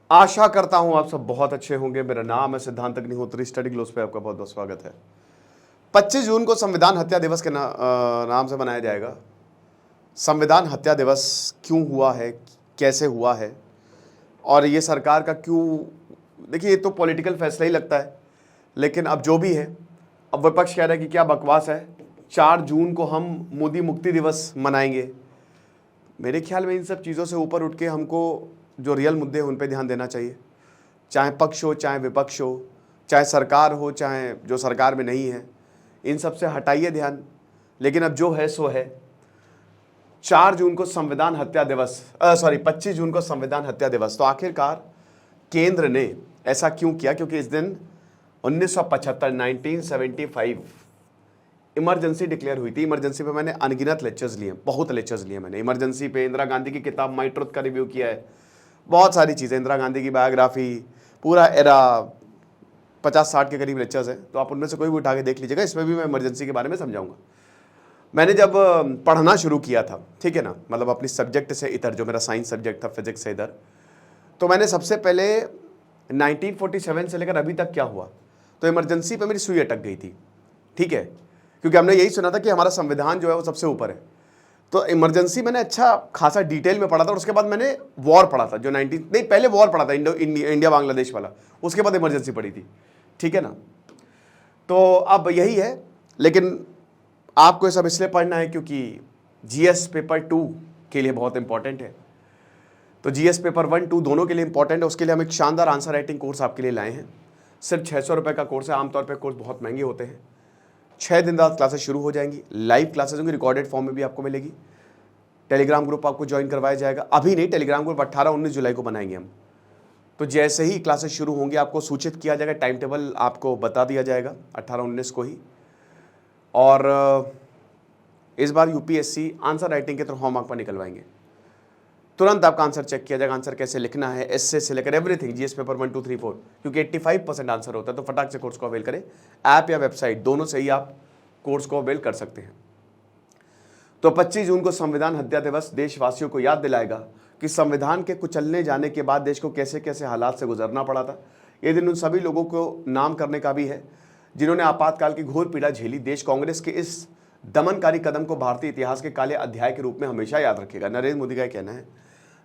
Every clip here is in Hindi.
आशा करता हूं आप सब बहुत अच्छे होंगे। मेरा नाम है सिद्धांत अग्निहोत्री। स्टडी ग्लोस पे आपका बहुत बहुत स्वागत है। 25 जून को संविधान हत्या दिवस के नाम से मनाया जाएगा। संविधान हत्या दिवस क्यों हुआ है, कैसे हुआ है और ये सरकार का क्यों, देखिए ये तो पॉलिटिकल फैसला ही लगता है, लेकिन अब जो भी है, अब विपक्ष कह रहा है कि क्या बकवास है, 4 जून को हम मोदी मुक्ति दिवस मनाएंगे। मेरे ख्याल में इन सब चीज़ों से ऊपर उठ के हमको जो रियल मुद्दे हैं उन पे ध्यान देना चाहिए। चाहे पक्ष हो, चाहे विपक्ष हो, चाहे सरकार हो, चाहे जो सरकार में नहीं है, इन सब से हटाइए ध्यान। लेकिन अब जो है सो है। 4 जून को संविधान हत्या दिवस, 25 जून को संविधान हत्या दिवस। तो आखिरकार केंद्र ने ऐसा क्यों किया? क्योंकि इस दिन 1975 इमरजेंसी डिक्लेयर हुई थी। इमरजेंसी पे मैंने अनगिनत लेक्चर्स लिए, बहुत लेक्चर्स लिए मैंने इमरजेंसी पे। इंदिरा गांधी की किताब माई ट्रुथ का रिव्यू किया है, बहुत सारी चीज़ें, इंदिरा गांधी की बायोग्राफी, पूरा एरा, 50-60 के करीब लेक्चर्स हैं। तो आप उनमें से कोई भी उठा के देख लीजिएगा, इसमें भी मैं इमरजेंसी के बारे में समझाऊंगा। मैंने जब पढ़ना शुरू किया था, ठीक है ना, मतलब अपनी सब्जेक्ट से इधर, जो मेरा साइंस सब्जेक्ट था, फिजिक्स से इधर, तो मैंने सबसे पहले 1947 से लेकर अभी तक क्या हुआ, तो इमरजेंसी पे मेरी सुई अटक गई थी, ठीक है, क्योंकि हमने यही सुना था कि हमारा संविधान जो है वो सबसे ऊपर है। तो इमरजेंसी मैंने अच्छा खासा डिटेल में पढ़ा था, और उसके बाद मैंने वॉर पढ़ा था, जो पहले वॉर पढ़ा था, इंडिया बांग्लादेश वाला, उसके बाद इमरजेंसी पढ़ी थी, ठीक है ना। तो अब यही है, लेकिन आपको ये सब इसलिए पढ़ना है क्योंकि जीएस पेपर 2 के लिए बहुत इंपॉर्टेंट है। तो जीएस पेपर 1, 2 दोनों के लिए इंपॉर्टेंट है। उसके लिए हम एक शानदार आंसर राइटिंग कोर्स आपके लिए लाए हैं। सिर्फ 600 रुपये का कोर्स है। आमतौर पर कोर्स बहुत महंगे होते हैं। 6 दिन बाद क्लासेस शुरू हो जाएंगी, लाइव क्लासेस होंगी, रिकॉर्डेड फॉर्म में भी आपको मिलेगी। टेलीग्राम ग्रुप आपको ज्वाइन करवाया जाएगा। अभी नहीं, टेलीग्राम ग्रुप 18-19 जुलाई को बनाएंगे हम। तो जैसे ही क्लासेस शुरू होंगी आपको सूचित किया जाएगा, टाइम टेबल आपको बता दिया जाएगा 18-19 को ही। और इस बार यूपीएससी आंसर राइटिंग के थ्रू होमवर्क पर निकलवाएंगे। तुरंत आपका आंसर चेक किया जाएगा, आंसर कैसे लिखना है, एस्से से लेकर एवरीथिंग, जीएस पेपर 1, 2, 3, 4, क्योंकि 85% आंसर होता है। तो फटाक से कोर्स को अवेल करें। ऐप या वेबसाइट दोनों से ही आप कोर्स को अवेल कर सकते हैं। तो 25 जून को संविधान हत्या दिवस देशवासियों को याद दिलाएगा कि संविधान के कुचलने जाने के बाद देश को कैसे कैसे हालात से गुजरना पड़ा था। ये दिन उन सभी लोगों को नाम करने का भी है जिन्होंने आपातकाल की घोर पीड़ा झेली। देश कांग्रेस के इस दमनकारी कदम को भारतीय इतिहास के काले अध्याय के रूप में हमेशा याद रखेगा। नरेंद्र मोदी का कहना है,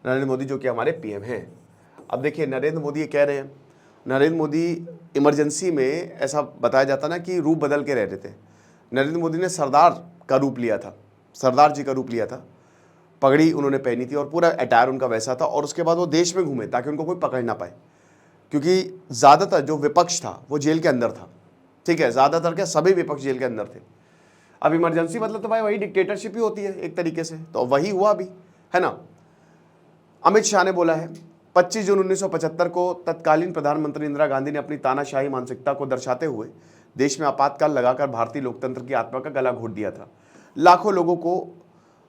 नरेंद्र मोदी जो कि हमारे पीएम हैं। अब देखिए, नरेंद्र मोदी ये कह रहे हैं, नरेंद्र मोदी इमरजेंसी में ऐसा बताया जाता ना कि रूप बदल के रह रहे थे। नरेंद्र मोदी ने सरदार का रूप लिया था, सरदार जी का रूप लिया था, पगड़ी उन्होंने पहनी थी और पूरा अटायर उनका वैसा था। और उसके बाद वो देश में घूमे ताकि उनको कोई पकड़ ना पाए, क्योंकि ज़्यादातर जो विपक्ष था वो जेल के अंदर था, ठीक है, ज़्यादातर क्या, सभी विपक्ष जेल के अंदर थे। अब इमरजेंसी मतलब तो भाई वही डिक्टेटरशिप ही होती है एक तरीके से, तो वही हुआ अभी, है ना। अमित शाह ने बोला है 25 जून 1975 को तत्कालीन प्रधानमंत्री इंदिरा गांधी ने अपनी तानाशाही मानसिकता को दर्शाते हुए देश में आपातकाल लगाकर भारतीय लोकतंत्र की आत्मा का गला घोट दिया था। लाखों लोगों को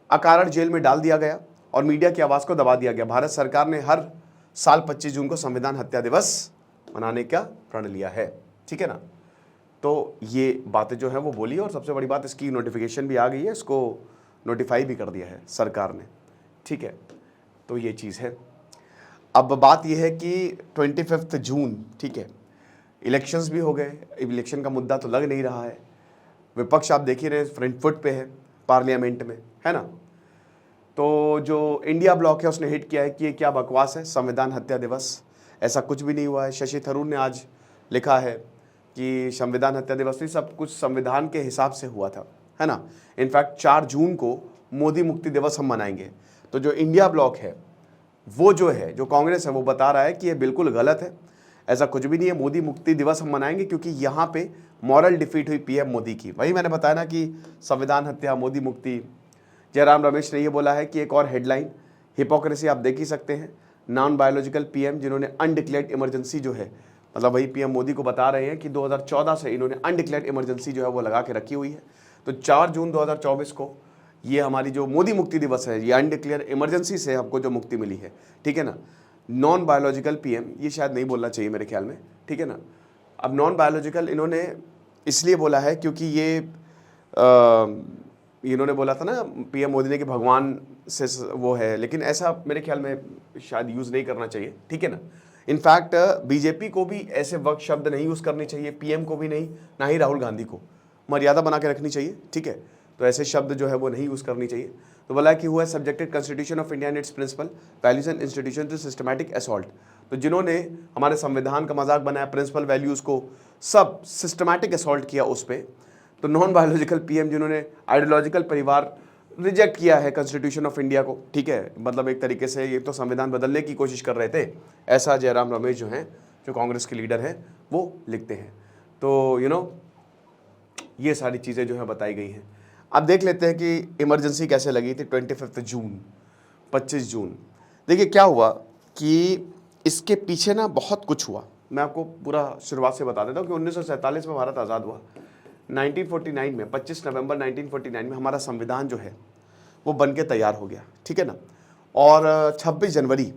अकारण जेल में डाल दिया गया और मीडिया की आवाज़ को दबा दिया गया। भारत सरकार ने हर साल 25 जून को संविधान हत्या दिवस मनाने का प्रण लिया है, ठीक है ना। तो ये बातें जो है वो बोली, और सबसे बड़ी बात इसकी नोटिफिकेशन भी आ गई है, इसको नोटिफाई भी कर दिया है सरकार ने, ठीक है। तो ये चीज़ है। अब बात यह है कि 25 जून, ठीक है, इलेक्शंस भी हो गए। इलेक्शन का मुद्दा तो लग नहीं रहा है। विपक्ष आप देख ही रहे फ्रंट फुट पे है पार्लियामेंट में, है ना। तो जो इंडिया ब्लॉक है उसने हिट किया है कि ये क्या बकवास है, संविधान हत्या दिवस, ऐसा कुछ भी नहीं हुआ है। शशि थरूर ने आज लिखा है कि संविधान हत्या दिवस नहीं, सब कुछ संविधान के हिसाब से हुआ था, है ना। इनफैक्ट 4 जून को मोदी मुक्ति दिवस हम मनाएंगे। तो जो इंडिया ब्लॉक है वो जो है, जो कांग्रेस है, वो बता रहा है कि ये बिल्कुल गलत है, ऐसा कुछ भी नहीं है। मोदी मुक्ति दिवस हम मनाएंगे क्योंकि यहाँ पे मॉरल डिफीट हुई पीएम मोदी की। वही मैंने बताया ना कि संविधान हत्या, मोदी मुक्ति। जयराम रमेश ने ये बोला है कि एक और हेडलाइन, हिपोक्रेसी आप देख ही सकते हैं, नॉन बायोलॉजिकल पीएम जिन्होंने अनडिक्लेयर्ड इमरजेंसी जो है, मतलब वही पीएम मोदी को बता रहे हैं कि 2014 से इन्होंने अनडिक्लेयर्ड इमरजेंसी जो है वो लगा के रखी हुई है। तो 4 जून 2024 को ये हमारी जो मोदी मुक्ति दिवस है, ये अनडिक्लेयर इमरजेंसी से हमको जो मुक्ति मिली है, ठीक है ना। नॉन बायोलॉजिकल पीएम, ये शायद नहीं बोलना चाहिए मेरे ख्याल में, ठीक है ना। अब नॉन बायोलॉजिकल इन्होंने इसलिए बोला है क्योंकि ये इन्होंने बोला था ना पीएम मोदी ने कि भगवान से वो है, लेकिन ऐसा मेरे ख्याल में शायद यूज़ नहीं करना चाहिए, ठीक है ना। इनफैक्ट बीजेपी को भी ऐसे वक्त शब्द नहीं यूज करनी चाहिए, पीएम को भी नहीं, ना ही राहुल गांधी को, मर्यादा बना के रखनी चाहिए, ठीक है। तो ऐसे शब्द जो है वो नहीं यूज करनी चाहिए। तो बोला कि हुआ subjected constitution of India and its principal values and institution to systematic assault. तो जिन्होंने हमारे संविधान का मजाक बनाया, प्रिंसिपल वैल्यूज को सब सिस्टमैटिक असॉल्ट किया उस पर, तो नॉन बायोलॉजिकल पीएम जिन्होंने आइडियोलॉजिकल परिवार रिजेक्ट किया है कॉन्स्टिट्यूशन ऑफ इंडिया को, ठीक है, मतलब एक तरीके से ये तो संविधान बदलने की कोशिश कर रहे थे, ऐसा जयराम रमेश जो हैं, जो कांग्रेस के लीडर हैं, वो लिखते हैं। तो ये सारी चीज़ें जो है बताई गई हैं। अब देख लेते हैं कि इमरजेंसी कैसे लगी थी 25 जून, 25 जून। देखिए क्या हुआ कि इसके पीछे ना बहुत कुछ हुआ। मैं आपको पूरा शुरुआत से बता देता हूँ कि 1947 में भारत आज़ाद हुआ। 1949 में 25 नवंबर 1949 में हमारा संविधान जो है वो बन के तैयार हो गया, ठीक है ना। और 26 जनवरी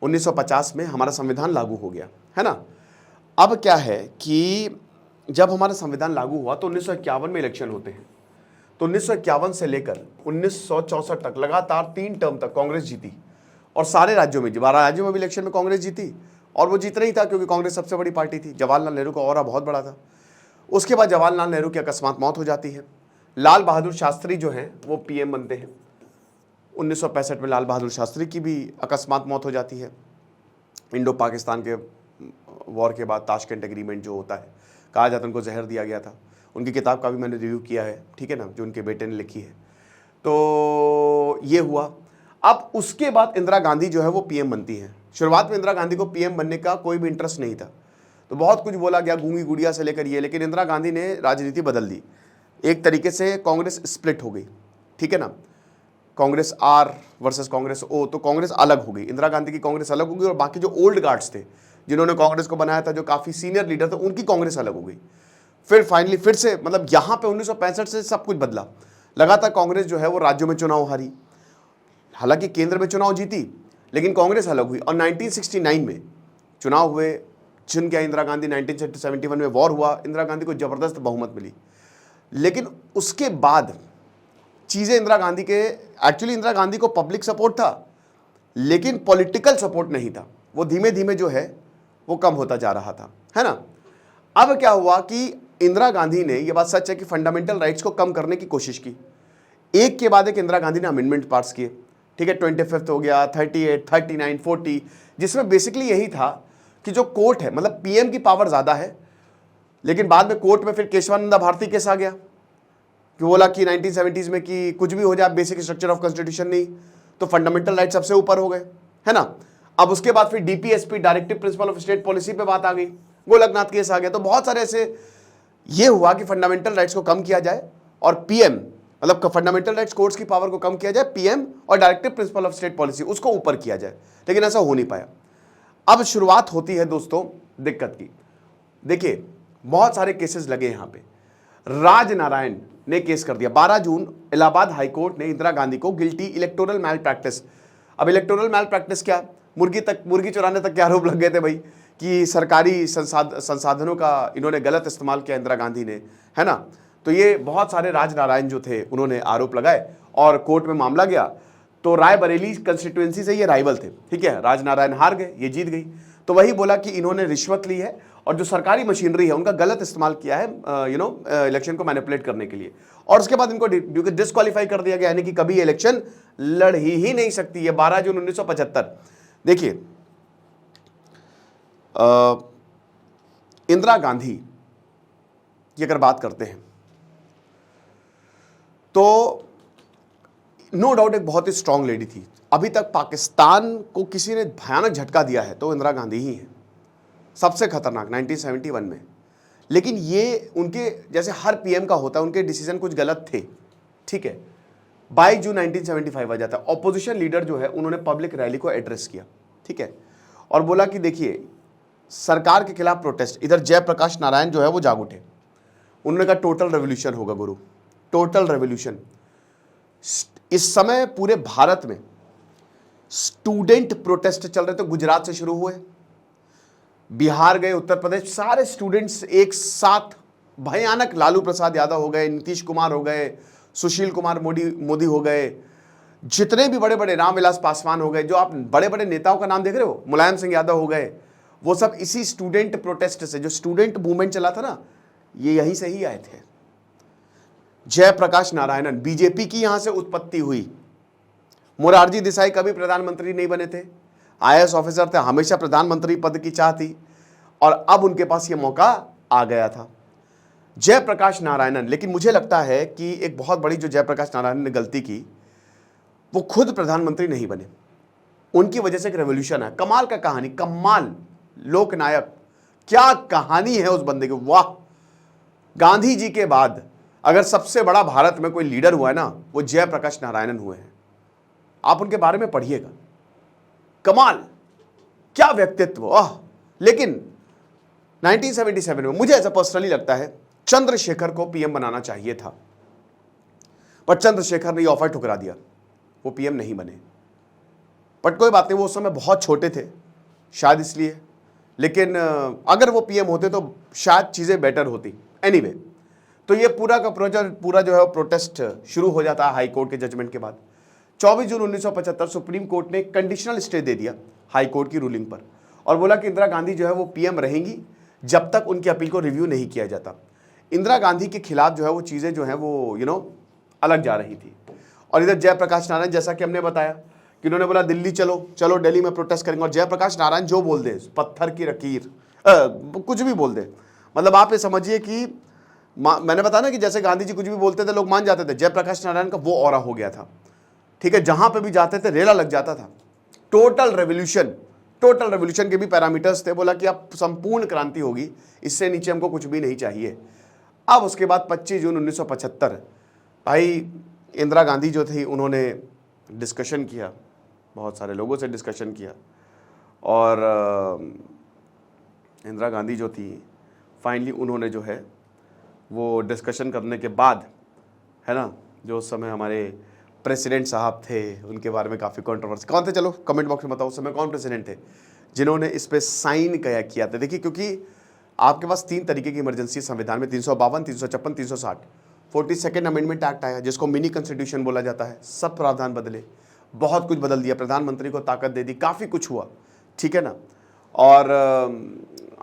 1950 में हमारा संविधान लागू हो गया, है ना। अब क्या है कि जब हमारा संविधान लागू हुआ तो 1951 में इलेक्शन होते हैं। तो 1951 से लेकर 1964 तक लगातार 3 टर्म तक कांग्रेस जीती और सारे राज्यों में, 12 राज्यों में भी इलेक्शन में कांग्रेस जीती। और वो जीतना ही था क्योंकि कांग्रेस सबसे बड़ी पार्टी थी। जवाहरलाल नेहरू का ऑरा बहुत बड़ा था। उसके बाद जवाहरलाल नेहरू की अकस्मात मौत हो जाती है। लाल बहादुर शास्त्री जो हैं वो पीएम बनते हैं। 1965 में लाल बहादुर शास्त्री की भी अकस्मात मौत हो जाती है। इंडो पाकिस्तान के वॉर के बाद ताशकंद एग्रीमेंट जो होता है, कहा जाता है उनको जहर दिया गया था। उनकी किताब का भी मैंने रिव्यू किया है, ठीक है ना, जो उनके बेटे ने लिखी है। तो ये हुआ। अब उसके बाद इंदिरा गांधी जो है वो पीएम बनती है। शुरुआत में इंदिरा गांधी को पीएम बनने का कोई भी इंटरेस्ट नहीं था, तो बहुत कुछ बोला गया, गूंगी गुड़िया से लेकर ये, लेकिन इंदिरा गांधी ने राजनीति बदल दी। एक तरीके से कांग्रेस स्प्लिट हो गई, ठीक है ना, कांग्रेस आर वर्सेस कांग्रेस ओ। तो कांग्रेस अलग हो गई, इंदिरा गांधी की कांग्रेस अलग हो गई और बाकी जो ओल्ड गार्ड्स थे जिन्होंने कांग्रेस को बनाया था, जो काफ़ी सीनियर लीडर थे, उनकी कांग्रेस अलग हो गई। फिर फाइनली फिर से मतलब यहाँ पे 1965 से सब कुछ बदला। लगातार कांग्रेस जो है वो राज्यों में चुनाव हारी, हालांकि केंद्र में चुनाव जीती, लेकिन कांग्रेस अलग हुई। और 1969 में चुनाव हुए, चुन गया इंदिरा गांधी। 1971 में वॉर हुआ, इंदिरा गांधी को जबरदस्त बहुमत मिली। लेकिन उसके बाद चीज़ें इंदिरा गांधी के, एक्चुअली इंदिरा गांधी को पब्लिक सपोर्ट था लेकिन पॉलिटिकल सपोर्ट नहीं था। वो धीमे धीमे जो है वो कम होता जा रहा था, है ना। अब क्या हुआ कि इंदिरा गांधी ने, ये बात सच है कि फंडामेंटल राइट्स को कम करने की कोशिश की। एक के बाद एक इंदिरा गांधी ने अमेंडमेंट पास किए, ठीक है। 25 हो गया, 38, 39, 40, जिसमें बेसिकली यही था कि जो कोर्ट है, मतलब पीएम की पावर ज़्यादा है, लेकिन बाद में कोर्ट में फिर केशवानंदा भारती केस आ गया कि बोला कि 1970s में कि कुछ भी हो जाए, बेसिक स्ट्रक्चर ऑफ कॉन्स्टिट्यूशन नहीं, तो फंडामेंटल राइट सबसे ऊपर हो गए, है ना। अब उसके बाद फिर DPSP, directive principle of state policy पे बात आ गई, गोलकनाथ केस आ गया। तो बहुत सारे ऐसे ये हुआ कि फंडामेंटल राइट्स को कम किया जाए और पीएम, मतलब फंडामेंटल राइट्स कोर्ट्स की पावर को कम किया जाए, पीएम और directive principle of state policy उसको ऊपर किया जाए, लेकिन ऐसा हो नहीं पाया। अब शुरुआत होती है दोस्तों दिक्कत की। देखिए बहुत सारे केसेस लगे यहाँ पे। राजनारायण ने केस कर दिया 12 जून, इलाहाबाद हाईकोर्ट ने इंदिरा गांधी को गिल्टी इलेक्टोरल मैल प्रैक्टिस। अब इलेक्टोरल मैल प्रैक्टिस क्या, मुर्गी चुराने तक के आरोप लग गए थे भाई कि सरकारी संसाधनों का इन्होंने गलत इस्तेमाल किया इंदिरा गांधी ने, है ना। तो ये बहुत सारे राजनारायण जो थे उन्होंने आरोप लगाए और कोर्ट में मामला गया। तो रायबरेली कंस्टिट्यूएंसी से ये राइवल थे, ठीक है। राजनारायण हार गए, ये जीत गई। तो वही बोला कि इन्होंने रिश्वत ली है और जो सरकारी मशीनरी है उनका गलत इस्तेमाल किया है इलेक्शन को मैनिपुलेट करने के लिए, और उसके बाद इनको डिस्क्वालीफाई कर दिया गया, यानी कि कभी इलेक्शन लड़ ही नहीं सकती है। 12 जून 1975। देखिए इंदिरा गांधी की अगर बात करते हैं तो नो डाउट एक बहुत ही स्ट्रांग लेडी थी। अभी तक पाकिस्तान को किसी ने भयानक झटका दिया है तो इंदिरा गांधी ही है, सबसे खतरनाक 1971 में। लेकिन ये उनके जैसे हर पीएम का होता है, उनके डिसीजन कुछ गलत थे, ठीक है। 22 जून 1975 आ जाता है। ऑपोजिशन लीडर जो है उन्होंने पब्लिक रैली को एड्रेस किया, ठीक है, और बोला कि देखिए सरकार के खिलाफ प्रोटेस्ट। इधर जयप्रकाश नारायण जो है वो जाग उठे, उन्होंने कहा टोटल रेवोल्यूशन होगा गुरु, टोटल रेवोल्यूशन। इस समय पूरे भारत में स्टूडेंट प्रोटेस्ट चल रहे थे। गुजरात से शुरू हुए, बिहार गए, उत्तर प्रदेश, सारे स्टूडेंट्स एक साथ भयानक। लालू प्रसाद यादव हो गए, नीतीश कुमार हो गए, सुशील कुमार मोदी हो गए, जितने भी बड़े बड़े, रामविलास पासवान हो गए, जो आप बड़े बड़े नेताओं का नाम देख रहे हो, मुलायम सिंह यादव हो गए, वो सब इसी स्टूडेंट प्रोटेस्ट से, जो स्टूडेंट मूवमेंट चला था ना, ये यहीं से ही आए थे। जयप्रकाश नारायणन, बीजेपी की यहां से उत्पत्ति हुई। मोरारजी देसाई कभी प्रधानमंत्री नहीं बने थे, आईएएस ऑफिसर थे, हमेशा प्रधानमंत्री पद की चाह थी, और अब उनके पास ये मौका आ गया था। जयप्रकाश नारायणन, लेकिन मुझे लगता है कि एक बहुत बड़ी जो जयप्रकाश नारायणन ने गलती की, वो खुद प्रधानमंत्री नहीं बने, उनकी वजह से एक रेवोल्यूशन है। कमाल का कहानी, कमाल, लोकनायक, क्या कहानी है उस बंदे की, वाह। गांधी जी के बाद अगर सबसे बड़ा भारत में कोई लीडर हुआ है ना, वो जयप्रकाश नारायणन हुए हैं। आप उनके बारे में पढ़िएगा, कमाल, क्या व्यक्तित्व, वाह। लेकिन 1977 में मुझे ऐसा पर्सनली लगता है चंद्रशेखर को पीएम बनाना चाहिए था, पर चंद्रशेखर ने ऑफर ठुकरा दिया, वो पीएम नहीं बने। बट कोई बात नहीं, वो उस समय बहुत छोटे थे शायद इसलिए, लेकिन अगर वो पीएम होते तो शायद चीजें बेटर होती। एनीवे, तो ये पूरा का पूरा जो है प्रोटेस्ट शुरू हो जाता है हाई कोर्ट के जजमेंट के बाद। 24 जून 1975 सुप्रीम कोर्ट ने कंडीशनल स्टे दे दिया हाई कोर्ट की रूलिंग पर, और बोला कि इंदिरा गांधी जो है वो पीएम रहेंगी जब तक उनकी अपील को रिव्यू नहीं किया जाता। इंदिरा गांधी के खिलाफ जो है वो चीज़ें जो है वो अलग जा रही थी। और इधर जयप्रकाश नारायण, जैसा कि हमने बताया कि उन्होंने बोला दिल्ली चलो, चलो दिल्ली में प्रोटेस्ट करेंगे, और जयप्रकाश नारायण जो बोल दे, पत्थर की लकीर, कुछ भी बोल दे, मतलब आप ये समझिए कि मैंने बताया ना कि जैसे गांधी जी कुछ भी बोलते थे लोग मान जाते थे, जयप्रकाश नारायण का वो ऑरा हो गया था। ठीक है, जहां पे भी जाते थे रेला लग जाता था। टोटल रेवोल्यूशन के भी पैरामीटर्स थे। बोला कि अब संपूर्ण क्रांति होगी, इससे नीचे हमको कुछ भी नहीं चाहिए। अब उसके बाद 25 जून 1975 भाई इंदिरा गांधी जो थी उन्होंने डिस्कशन किया, बहुत सारे लोगों से डिस्कशन किया, और इंदिरा गांधी जो थी फाइनली उन्होंने जो है वो डिस्कशन करने के बाद, है ना, जो उस समय हमारे प्रेसिडेंट साहब थे उनके बारे में काफ़ी कंट्रोवर्सी, कौन थे चलो कमेंट बॉक्स में बताओ उस समय कौन प्रेसिडेंट थे जिन्होंने इस पे साइन किया था। देखिए, क्योंकि आपके पास 3 तरीके की इमरजेंसी संविधान में, 352, 356, 360। 42nd अमेंडमेंट एक्ट आया जिसको मिनी कॉन्स्टिट्यूशन बोला जाता है, सब प्रावधान बदले, बहुत कुछ बदल दिया, प्रधानमंत्री को ताकत दे दी, काफ़ी कुछ हुआ, ठीक है ना। और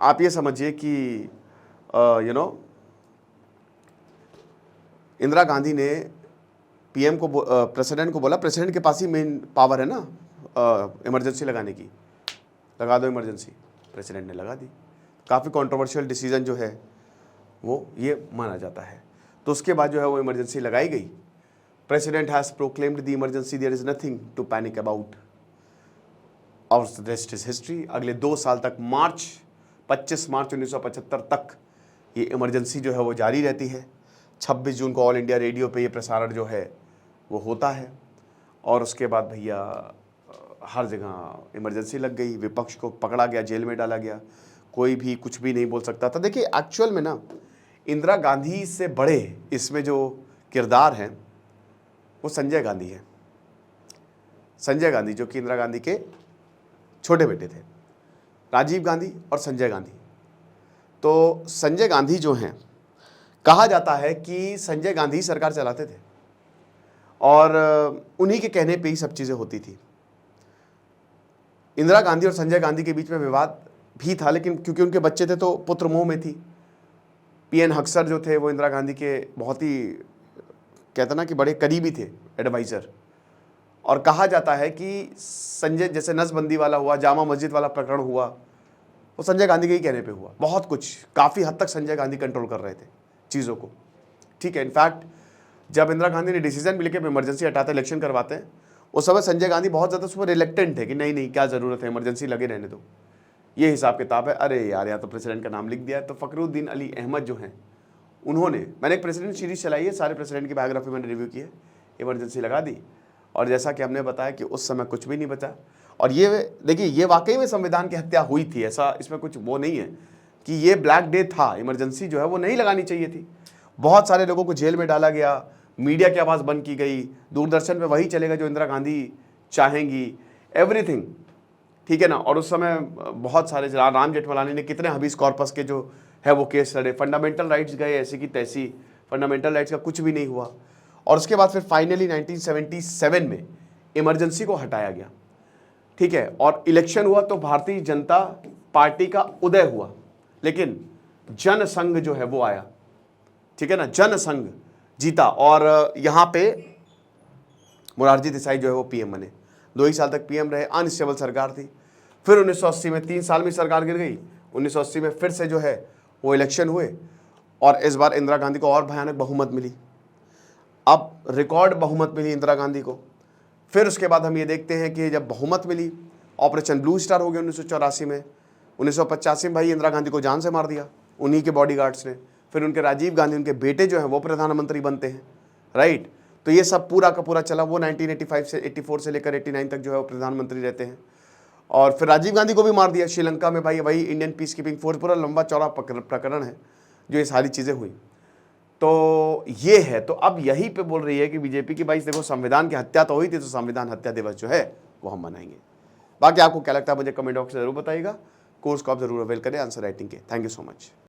आप ये समझिए कि इंदिरा गांधी ने पीएम को प्रेसिडेंट को बोला, प्रेसिडेंट के पास ही मेन पावर है ना इमरजेंसी लगाने की, लगा दो इमरजेंसी, प्रेसिडेंट ने लगा दी। काफ़ी कंट्रोवर्शियल डिसीजन जो है वो ये माना जाता है। तो उसके बाद जो है वो इमरजेंसी लगाई गई। President has proclaimed the emergency, there is nothing to panic about, और रेस्ट इज हिस्ट्री। अगले 2 साल तक 25 मार्च 1975 तक ये इमरजेंसी जो है वो जारी रहती है। 26 जून को ऑल इंडिया रेडियो पे ये प्रसारण जो है वो होता है, और उसके बाद भैया हर जगह इमरजेंसी लग गई, विपक्ष को पकड़ा गया, जेल में डाला गया, कोई भी कुछ भी नहीं बोल सकता था। देखिए, एक्चुअल में ना इंदिरा गांधी से बड़े इसमें जो किरदार हैं वो संजय गांधी है। संजय गांधी जो कि इंदिरा गांधी के छोटे बेटे थे, राजीव गांधी और संजय गांधी। तो संजय गांधी जो हैं, कहा जाता है कि संजय गांधी सरकार चलाते थे और उन्हीं के कहने पे ही सब चीज़ें होती थी। इंदिरा गांधी और संजय गांधी के बीच में विवाद भी था, लेकिन क्योंकि उनके बच्चे थे तो पुत्र मोह में थी। पीएन हक्सर जो थे वो इंदिरा गांधी के बहुत ही, कहते ना कि बड़े करीबी थे, एडवाइज़र। और कहा जाता है कि संजय, जैसे नसबंदी वाला हुआ, जामा मस्जिद वाला प्रकरण हुआ, वो संजय गांधी के ही कहने पे हुआ। बहुत कुछ, काफ़ी हद तक संजय गांधी कंट्रोल कर रहे थे चीज़ों को, ठीक है। इनफैक्ट जब इंदिरा गांधी ने डिसीजन भी लेके इमरजेंसी हटाते, इलेक्शन करवाते हैं, उस समय संजय गांधी बहुत ज़्यादा उस पर रिलेक्टेंट थे कि नहीं नहीं क्या ज़रूरत है, इमरजेंसी लगे रहने दो, ये हिसाब किताब है। अरे यार, या तो प्रेसिडेंट का नाम लिख दिया है। तो फ़खरुद्दीन अली अहमद जो हैं उन्होंने, मैंने एक प्रेसिडेंट सीरीज़ चलाई है, सारे प्रेसिडेंट की बायोग्राफी मैंने रिव्यू की है, इमरजेंसी लगा दी, और जैसा कि हमने बताया कि उस समय कुछ भी नहीं बचा। और ये देखिए, ये वाकई में संविधान की हत्या हुई थी, ऐसा इसमें कुछ वो नहीं है कि ये ब्लैक डे था। इमरजेंसी जो है वो नहीं लगानी चाहिए थी। बहुत सारे लोगों को जेल में डाला गया, मीडिया की आवाज़ बंद की गई, दूरदर्शन पे वही चलेगा जो इंदिरा गांधी चाहेंगी, एवरीथिंग, ठीक है ना। और उस समय बहुत सारे, राम जेठमलानी ने कितने हबीस कॉर्पस के जो है वो केस लड़े, फंडामेंटल राइट्स गए ऐसी की तैसी, फंडामेंटल राइट्स का कुछ भी नहीं हुआ। और उसके बाद फिर फाइनली 1977 में इमरजेंसी को हटाया गया, ठीक है। और इलेक्शन हुआ तो भारतीय जनता पार्टी का उदय हुआ, लेकिन जनसंघ जो है वो आया, ठीक है ना, जनसंघ जीता और यहां पे मोरारजी देसाई जो है वो पीएम बने, 2 ही साल तक पीएम रहे, अनस्टेबल सरकार थी। फिर 1980 में 3 साल में सरकार गिर गई, 1980 में फिर से जो है वो इलेक्शन हुए और इस बार इंदिरा गांधी को और भयानक बहुमत मिली। अब रिकॉर्ड बहुमत मिली इंदिरा गांधी को। फिर उसके बाद हम ये देखते हैं कि जब बहुमत मिली, ऑपरेशन ब्लू स्टार हो गया 1984 में, 1985 में भाई इंदिरा गांधी को जान से मार दिया उन्हीं के बॉडीगार्ड्स ने। फिर उनके राजीव गांधी, उनके बेटे जो हैं वो प्रधानमंत्री बनते हैं, राइट। तो ये सब पूरा का पूरा चला, वो 1985 से 84 से लेकर 89 तक जो है वो प्रधानमंत्री रहते हैं। और फिर राजीव गांधी को भी मार दिया श्रीलंका में, भाई वही इंडियन पीस कीपिंग फोर्स, पूरा लंबा चौड़ा प्रकरण है जो ये सारी चीज़ें हुई। तो ये है, तो अब यही पे बोल रही है कि बीजेपी की भाई देखो संविधान की हत्या तो हुई थी, तो संविधान हत्या दिवस जो है वो हम मनाएंगे। बाकी आपको क्या लगता है मुझे कमेंट बॉक्स में जरूर बताइएगा। कोर्स को आप जरूर अवेल करें आंसर राइटिंग के। Thank you so much.